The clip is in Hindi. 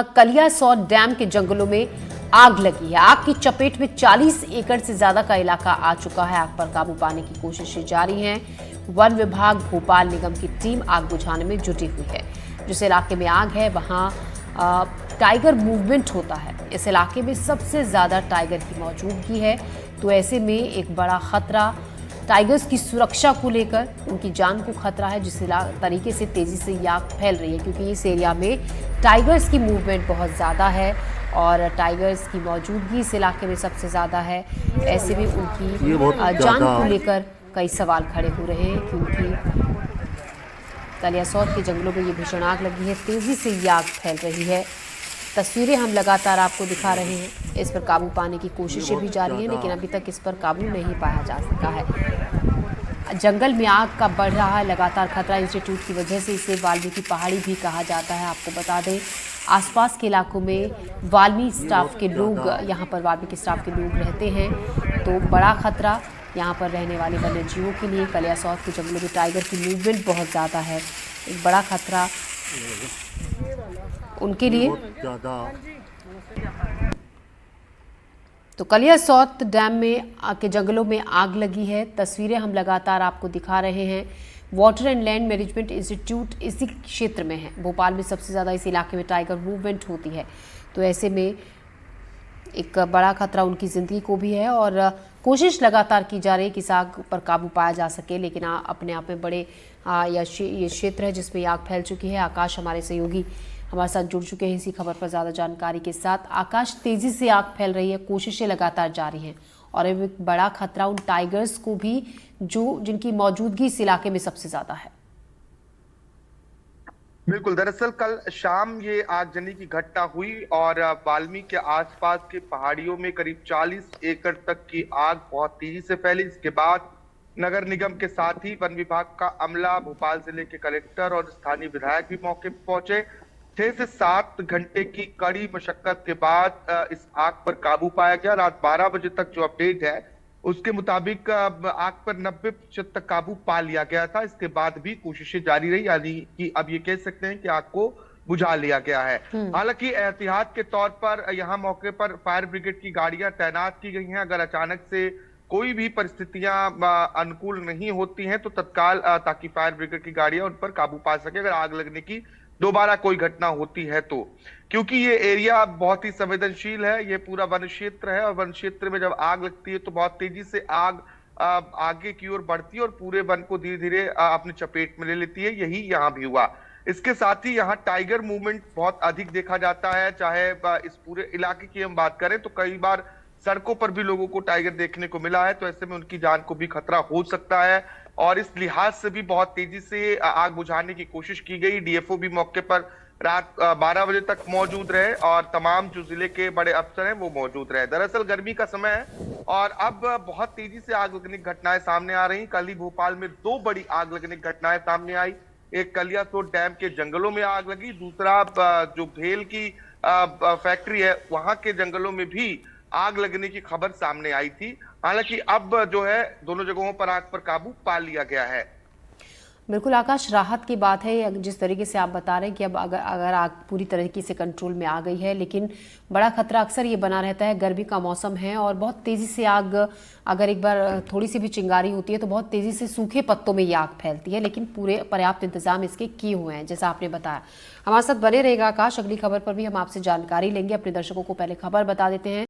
कलियासोत डैम के जंगलों में आग लगी है। आग की चपेट में 40 एकड़ से ज्यादा का इलाका आ चुका है। आग पर काबू पाने की कोशिशें जारी हैं। वन विभाग, भोपाल निगम की टीम आग बुझाने में जुटी हुई है। जिस इलाके में आग है वहां टाइगर मूवमेंट होता है। इस इलाके में सबसे ज्यादा टाइगर की मौजूदगी है, तो ऐसे में एक बड़ा खतरा टाइगर्स की सुरक्षा को लेकर, उनकी जान को खतरा है। जिस तरीके से तेजी से ये आग फैल रही है, क्योंकि इस एरिया में टाइगर्स की मूवमेंट बहुत ज़्यादा है और टाइगर्स की मौजूदगी इस इलाके में सबसे ज़्यादा है। ऐसे में उनकी जान को लेकर कई सवाल खड़े हो रहे हैं, क्योंकि कलियासोत के जंगलों में ये भीषण आग लगी है। तेज़ी से ये आग फैल रही है। तस्वीरें हम लगातार आपको दिखा रहे हैं। इस पर काबू पाने की कोशिशें भी जारी हैं, लेकिन अभी तक इस पर काबू नहीं पाया जा सका है। जंगल में आग का बढ़ रहा है लगातार खतरा। इंस्टीट्यूट की वजह से इसे वाल्मीकि पहाड़ी भी कहा जाता है। आपको बता दें, आसपास के इलाकों में वाल्मीकि स्टाफ के लोग, यहाँ पर वाल्मीकि स्टाफ के लोग रहते हैं, तो बड़ा खतरा यहाँ पर रहने वाले वन्य जीवों के लिए। कलियासोत के जंगलों में टाइगर की मूवमेंट बहुत ज़्यादा है, एक बड़ा खतरा उनके लिए। तो कलियासोत डैम में के जंगलों में आग लगी है। तस्वीरें हम लगातार आपको दिखा रहे हैं। Water and land management institute इसी क्षेत्र में है। भोपाल में सबसे ज़्यादा इस इलाके में टाइगर मूवमेंट होती है, तो ऐसे में एक बड़ा खतरा उनकी ज़िंदगी को भी है और कोशिश लगातार की जा रही है कि इस आग पर काबू पाया जा सके। लेकिन अपने आप में बड़े ये क्षेत्र है जिसमें आग फैल चुकी है। आकाश हमारे सहयोगी हमारे साथ जुड़ चुके हैं इसी खबर पर ज़्यादा जानकारी के साथ। आकाश, तेज़ी से आग फैल रही है, कोशिशें लगातार जारी हैं और एक बड़ा खतरा उन टाइगर्स को भी जिनकी मौजूदगी इस इलाके में सबसे ज़्यादा है। बिल्कुल, दरअसल कल शाम ये आगजनी की घटना हुई और वाल्मीकि के आसपास के पहाड़ियों में करीब 40 एकड़ तक की आग बहुत तेजी से फैली। इसके बाद नगर निगम के साथ ही वन विभाग का अमला, भोपाल जिले के कलेक्टर और स्थानीय विधायक भी मौके पर पहुंचे। 6 से 7 घंटे की कड़ी मशक्कत के बाद इस आग पर काबू पाया गया। रात 12 बजे तक जो अपडेट है उसके मुताबिक आग पर 90% तक काबू पा लिया गया था। इसके बाद भी कोशिशें जारी रही, यानी कि अब ये कह सकते हैं कि आग को बुझा लिया गया है। हालांकि एहतियात के तौर पर यहाँ मौके पर फायर ब्रिगेड की गाड़ियां तैनात की गई हैं। अगर अचानक से कोई भी परिस्थितियां अनुकूल नहीं होती हैं तो तत्काल ताकि फायर ब्रिगेड की गाड़ियां उन पर काबू पा सके अगर आग लगने की दोबारा कोई घटना होती है तो। क्योंकि ये एरिया बहुत ही संवेदनशील है, ये पूरा वन क्षेत्र है और वन क्षेत्र में जब आग लगती है तो बहुत तेजी से आग आगे की ओर बढ़ती है और पूरे वन को धीरे धीरे अपने चपेट में ले लेती है। यही यहाँ भी हुआ। इसके साथ ही यहाँ टाइगर मूवमेंट बहुत अधिक देखा जाता है। चाहे इस पूरे इलाके की हम बात करें तो कई बार सड़कों पर भी लोगों को टाइगर देखने को मिला है, तो ऐसे में उनकी जान को भी खतरा हो सकता है और इस लिहाज से भी बहुत तेजी से आग बुझाने की कोशिश की गई। डीएफओ भी मौके पर रात 12 बजे तक मौजूद रहे और तमाम जो जिले के बड़े अफसर हैं वो मौजूद रहे। दरअसल गर्मी का समय है और अब बहुत तेजी से आग लगने की घटनाएं सामने आ रही। कल ही भोपाल में 2 बड़ी आग लगने की घटनाएं सामने आई। एक कलियासोत डैम के जंगलों में आग लगी, दूसरा जो भेल की फैक्ट्री है वहां के जंगलों में भी आग लगने की खबर सामने आई थी। हालांकि अब जो है दोनों जगहों पर आग पर काबू पा लिया गया है। बिल्कुल आकाश, राहत की बात है जिस तरीके से आप बता रहे हैं कि अब अगर आग पूरी तरीके से कंट्रोल में आ गई है, लेकिन बड़ा खतरा अक्सर ये बना रहता है। गर्मी का मौसम है और बहुत तेज़ी से आग, अगर एक बार थोड़ी सी भी चिंगारी होती है तो बहुत तेज़ी से सूखे पत्तों में ये आग फैलती है। लेकिन पूरे पर्याप्त इंतजाम इसके किए हुए हैं जैसा आपने बताया। हमारे साथ बने रहेगा आकाश, अगली खबर पर भी हम आपसे जानकारी लेंगे। अपने दर्शकों को पहले खबर बता देते हैं।